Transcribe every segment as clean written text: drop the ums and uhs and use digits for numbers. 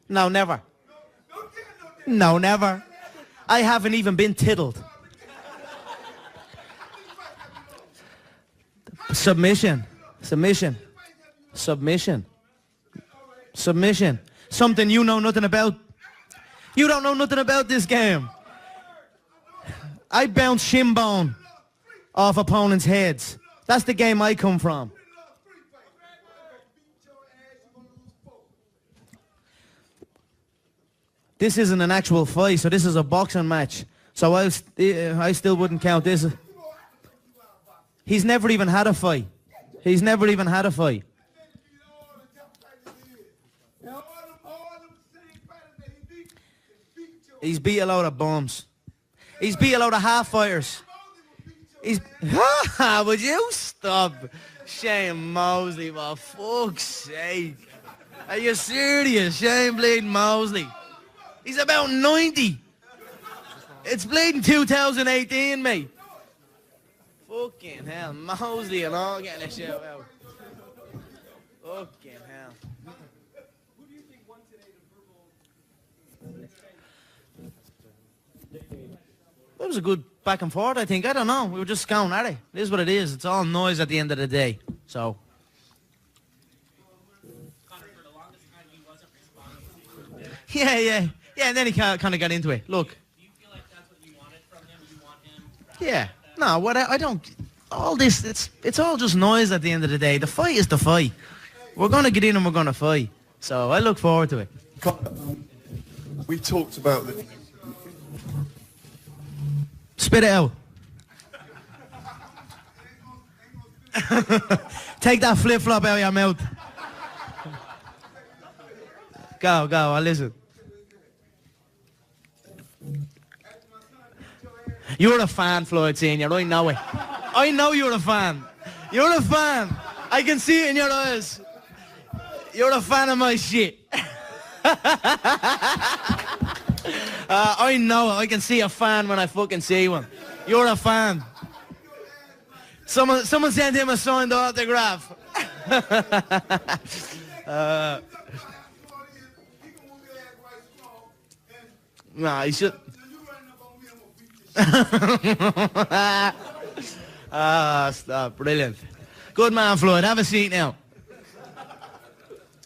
No, never. No, never. I haven't even been tiddled. Submission. Submission. Submission. Submission. Something you know nothing about. You don't know nothing about this game. I bounce shin bone off opponents' heads. That's the game I come from. This isn't an actual fight, so this is a boxing match. So I still wouldn't count this. He's never even had a fight. He's never even had a fight. He's beat a load of bums. He's beat a load of half-fighters. He's... Would you stop? Shane Mosley, for fuck's sake. Are you serious? Shane bleeding Mosley. He's about 90. It's bleeding 2018, mate. Fucking hell. Mosley and all getting a shout out. Fucking hell. Who do you think won today the verbal? It was a good back and forth, I think. I don't know. We were just going at it. It is what it is. It's all noise at the end of the day. So. Conor, for the longest time, he wasn't responding. Yeah. Yeah, and then he kind of got into it. Look. Do you feel like that's what you wanted from him? You want him? Yeah. No, what I don't. All this, it's all just noise at the end of the day. The fight is the fight. We're going to get in and we're going to fight. So I look forward to it. We talked about the... Spit it out. Take that flip-flop out of your mouth. Go, I'll listen. You're a fan, Floyd Senior. I know it. I know you're a fan. You're a fan. I can see it in your eyes. You're a fan of my shit. I know it. I can see a fan when I fucking see one. You're a fan. Someone sent him a signed autograph. Nah, he should. Stop. Brilliant. Good man, Floyd. Have a seat now.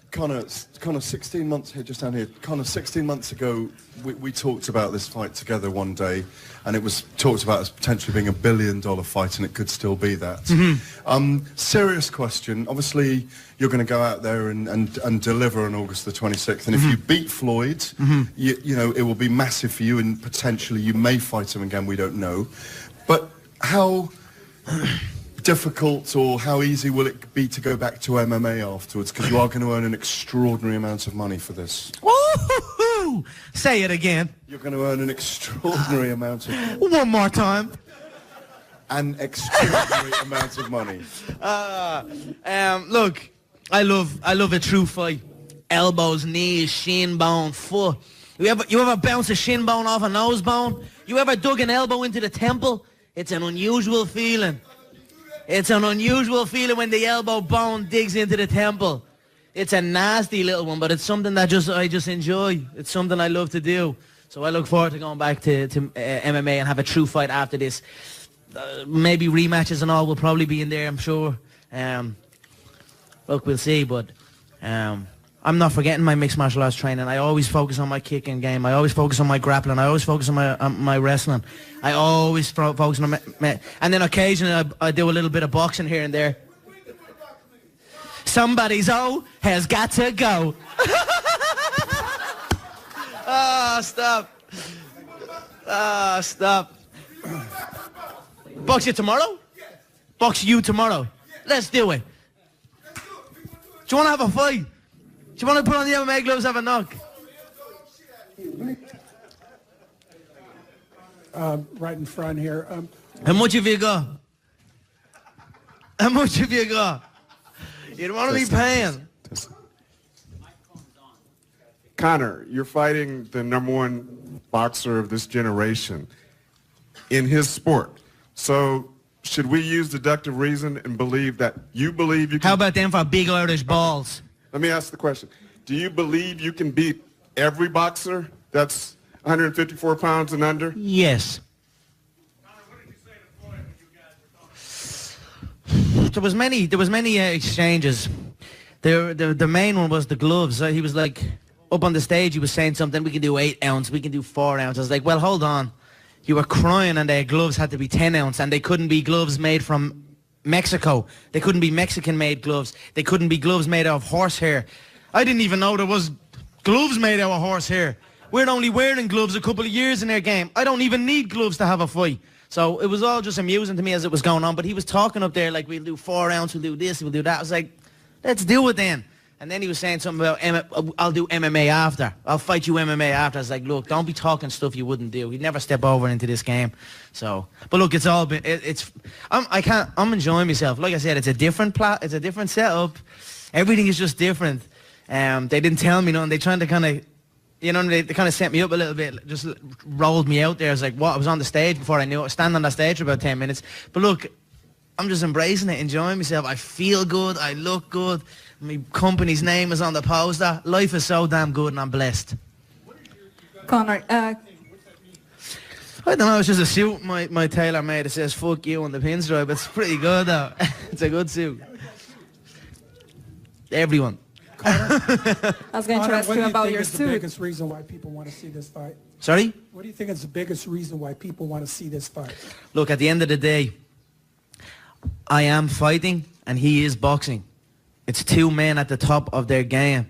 Conor, 16 months here, just down here. Conor, 16 months ago, we talked about this fight together one day, and it was talked about as potentially being $1 billion fight, and it could still be that. Mm-hmm. Serious question. Obviously, you're going to go out there and deliver on August the 26th, and if you beat Floyd, you know, it will be massive for you, and potentially you may fight him again, we don't know. But how difficult or how easy will it be to go back to MMA afterwards? Because you are going to earn an extraordinary amount of money for this. Woo-hoo-hoo! Say it again. You're going to earn an extraordinary amount of money. One more time. An extraordinary amount of money. Look, I love a true fight. Elbows, knees, shin bone, foot. You ever bounce a shin bone off a nose bone? You ever dug an elbow into the temple? It's an unusual feeling. It's an unusual feeling when the elbow bone digs into the temple. It's a nasty little one, but it's something that I just enjoy. It's something I love to do. So I look forward to going back to MMA and have a true fight after this. Maybe rematches and all will probably be in there, I'm sure. Look, we'll see, but I'm not forgetting my mixed martial arts training. I always focus on my kicking game. I always focus on my grappling. I always focus on my wrestling. I always focus on my... And then occasionally I do a little bit of boxing here and there. Somebody's has got to go. Stop. Stop. Box you tomorrow? Box you tomorrow. Let's do it. Do you want to have a fight? Do you want to put on the MMA gloves, have a knock? Right in front here. How much have you got? How much have you got? You don't want to be paying. Conor, you're fighting the #1 boxer of this generation in his sport. So should we use deductive reason and believe that you believe you can... How about them for big Irish balls? Let me ask the question. do you believe you can beat every boxer that's 154 pounds and under? Yes. There was many exchanges. The main one was the gloves. He was like, up on the stage, he was saying something, we can do 8 ounce, we can do 4 ounce. I was like, well, hold on. You were crying and their gloves had to be 10 ounce and they couldn't be gloves made from Mexico. They couldn't be Mexican-made gloves. They couldn't be gloves made out of horsehair. I didn't even know there was gloves made out of horsehair. We're only wearing gloves a couple of years in their game. I don't even need gloves to have a fight. So it was all just amusing to me as it was going on. But he was talking up there like, we'll do 4 ounce, we'll do this, we'll do that. I was like, let's do it then. And then he was saying something about, I'll do MMA after. I'll fight you MMA after. I was like, look, don't be talking stuff you wouldn't do. You'd never step over into this game. So, but look, it's all been, I'm enjoying myself. Like I said, it's a different setup. Everything is just different. They didn't tell me nothing. They tried to kind of, you know, they kind of set me up a little bit, just rolled me out there. I was like, what? I was on the stage before I knew it. I was standing on the stage for about 10 minutes. But look, I'm just embracing it, enjoying myself. I feel good. I look good. My company's name is on the poster. Life is so damn good and I'm blessed. Conor, I don't know, it's just a suit my tailor made. It says fuck you on the pinstripe. It's pretty good though. It's a good suit. Everyone. I was going to ask you about your What do you think is the suit. biggest reason why people want to see this fight? Sorry? What do you think is the biggest reason why people want to see this fight? Look, at the end of the day, I am fighting and he is boxing. It's 2 men at the top of their game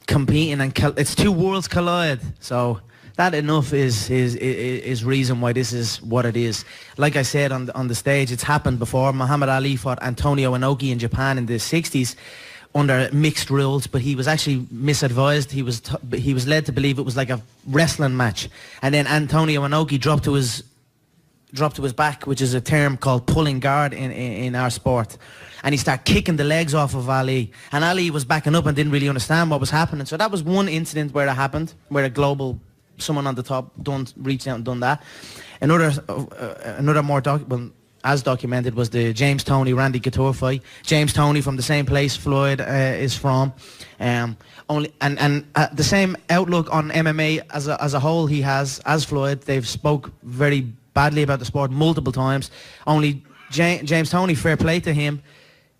competing, and it's 2 worlds collide. So that enough is reason why this is what it is. Like I said on the stage, it's happened before. Muhammad Ali fought Antonio Inoki in Japan in the 60s under mixed rules, but he was actually misadvised. He was led to believe it was like a wrestling match, and then Antonio Inoki dropped to his back, which is a term called pulling guard in our sport. And he started kicking the legs off of Ali. And Ali was backing up and didn't really understand what was happening. So that was one incident where it happened, where someone on the top reached out and done that. Another more as documented was the James Toney Randy Couture fight. James Toney from the same place Floyd is from. The same outlook on MMA as a whole he has as Floyd. They've spoke very badly about the sport multiple times. Only James Toney, fair play to him,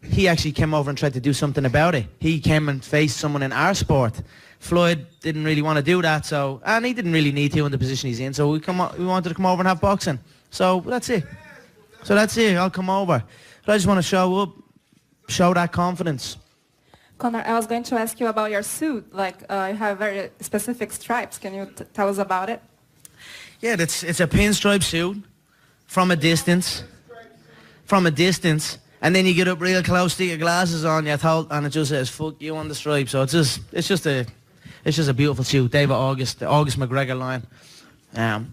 he actually came over and tried to do something about it. He came and faced someone in our sport. Floyd didn't really want to do that, and he didn't really need to in the position he's in, so we wanted to come over and have boxing. So that's it. I'll come over. But I just want to show up, show that confidence. Conor, I was going to ask you about your suit. Like, you have very specific stripes. Can you tell us about it? Yeah, it's a pinstripe suit from a distance. And then you get up real close, stick your glasses on, and it just says "fuck you" on the stripe. So it's just a beautiful suit. David August, the August McGregor line.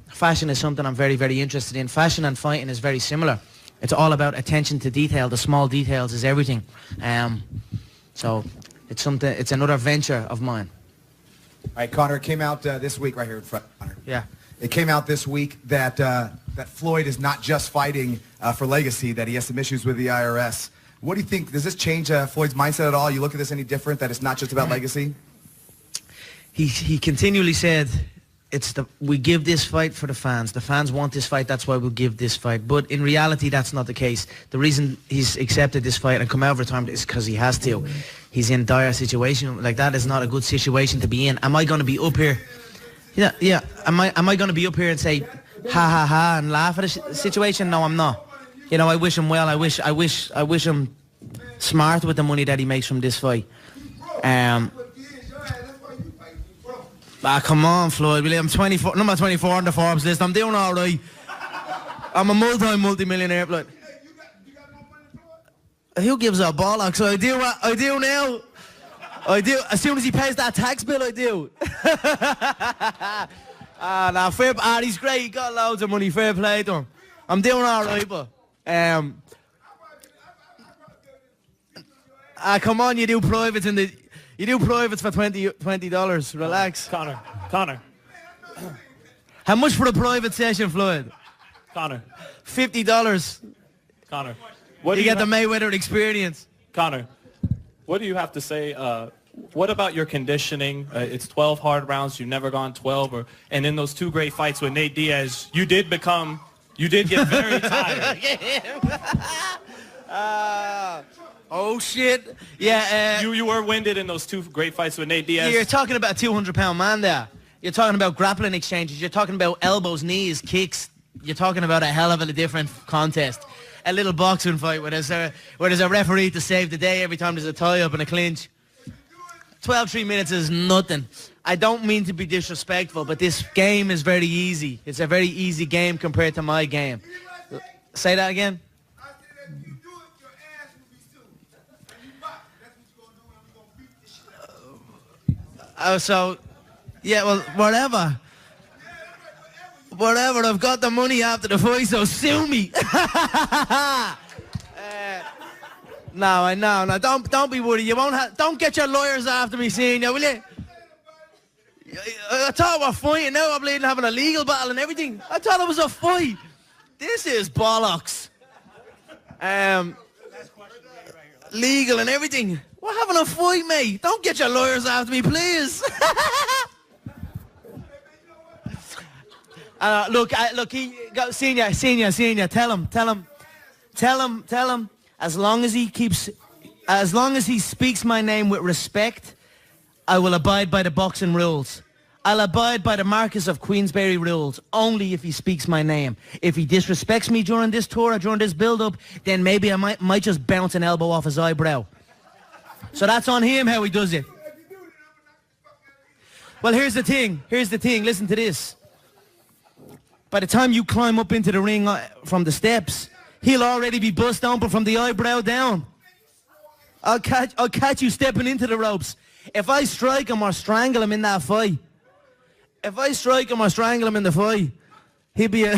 Fashion is something I'm very, very interested in. Fashion and fighting is very similar. It's all about attention to detail. The small details is everything. So it's another venture of mine. All right, Conor, it came out this week right here in front. Conor. Yeah. It came out this week that that Floyd is not just fighting for legacy, that he has some issues with the IRS. What do you think? Does this change Floyd's mindset at all? You look at this any different, that it's not just about legacy? He continually said, we give this fight for the fans. The fans want this fight, that's why we'll give this fight. But in reality, that's not the case. The reason he's accepted this fight and come out of retirement is because he has to. He's in a dire situation. Like, that is not a good situation to be in. Am I going to be up here? Yeah. Am I going to be up here and say, ha ha ha, and laugh at the situation? No, I'm not. You know, I wish him well. I wish him smart with the money that he makes from this fight. Come on, Floyd. I'm 24. Number 24 on the Forbes list. I'm doing all right. I'm a multi-millionaire. Like, who gives a bollocks? So I do what I do now. I do. As soon as he pays that tax bill, I do. He's great. He got loads of money. Fair play to him. I'm doing all right, but come on, you do privates for $20. Relax. Conor. How much for a private session, Floyd? Conor. $50. Conor. You get the Mayweather experience. Conor, what do you have to say What about your conditioning? It's 12 hard rounds. You've never gone 12. And in those two great fights with Nate Diaz, you did get very tired. Oh, shit. Yeah. You were winded in those two great fights with Nate Diaz. You're talking about a 200-pound man there. You're talking about grappling exchanges. You're talking about elbows, knees, kicks. You're talking about a hell of a different contest. A little boxing fight where there's a referee to save the day every time there's a tie-up and a clinch. 12-3 minutes is nothing. I don't mean to be disrespectful, but this game is very easy. It's a very easy game compared to my game. Say that again? Yeah, well, whatever. Whatever, I've got the money after the fight, so sue me. No, don't be worried. You won't don't get your lawyers after me, senior, will you? I thought we were fighting now. I'm bleeding having a legal battle and everything. I thought it was a fight. This is bollocks. Legal and everything. We're having a fight, mate. Don't get your lawyers after me, please. Look, senior, tell him, as long as he speaks my name with respect, I will abide by the boxing rules. I'll abide by the Marquis of Queensberry rules, only if he speaks my name. If he disrespects me during this tour or during this build-up, then maybe I might just bounce an elbow off his eyebrow. So that's on him how he does it. Well, here's the thing. Listen to this. By the time you climb up into the ring from the steps, he'll already be bust open from the eyebrow down. I'll catch you stepping into the ropes. If I strike him or strangle him in that fight, he'll be a...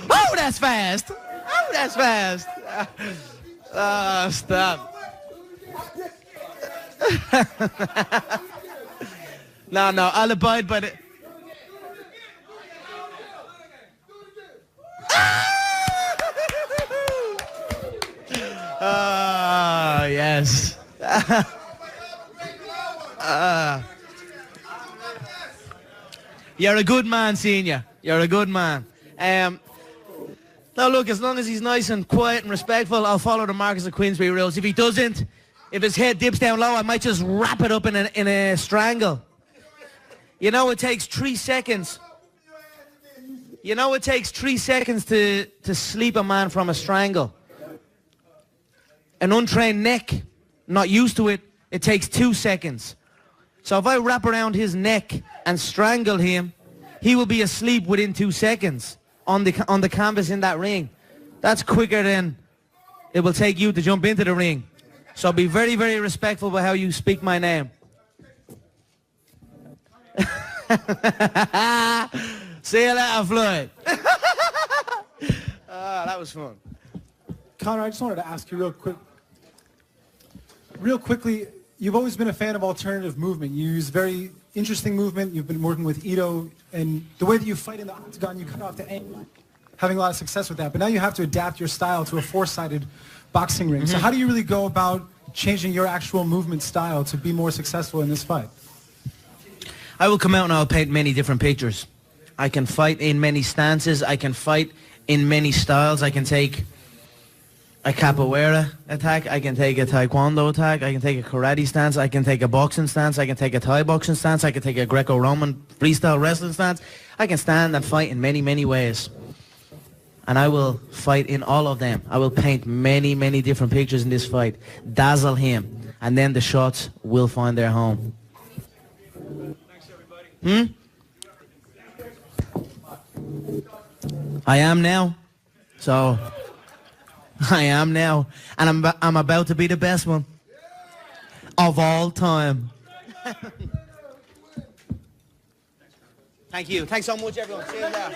Oh, that's fast. Stop. No, I'll abide by the... Yes. You're a good man, senior. You're a good man. Now look, as long as he's nice and quiet and respectful, I'll follow the Marquis of Queensberry rules. If he doesn't, if his head dips down low, I might just wrap it up in a strangle. You know it takes 3 seconds. You know it takes 3 seconds to sleep a man from a strangle. An untrained neck, not used to it, it takes 2 seconds. So if I wrap around his neck and strangle him, he will be asleep within 2 seconds on the canvas in that ring. That's quicker than it will take you to jump into the ring. So be very, very respectful about how you speak my name. See you later, Floyd. That was fun. Conor, I just wanted to ask you real quickly, you've always been a fan of alternative movement. You use very interesting movement. You've been working with Ito, and the way that you fight in the octagon, you cut off the angle, having a lot of success with that. But now you have to adapt your style to a four-sided boxing ring. So how do you really go about changing your actual movement style to be more successful in this fight? I will come out and I'll paint many different pictures. I can fight in many stances. I can fight in many styles. I can take a capoeira attack. I can take a taekwondo attack. I can take a karate stance. I can take a boxing stance. I can take a Thai boxing stance. I can take a Greco-Roman freestyle wrestling stance. I can stand and fight in many, many ways. And I will fight in all of them. I will paint many, many different pictures in this fight. Dazzle him. And then the shots will find their home. I am now. So... I am now, and I'm about to be the best one of all time. Thank you. Thanks so much, everyone. See you later.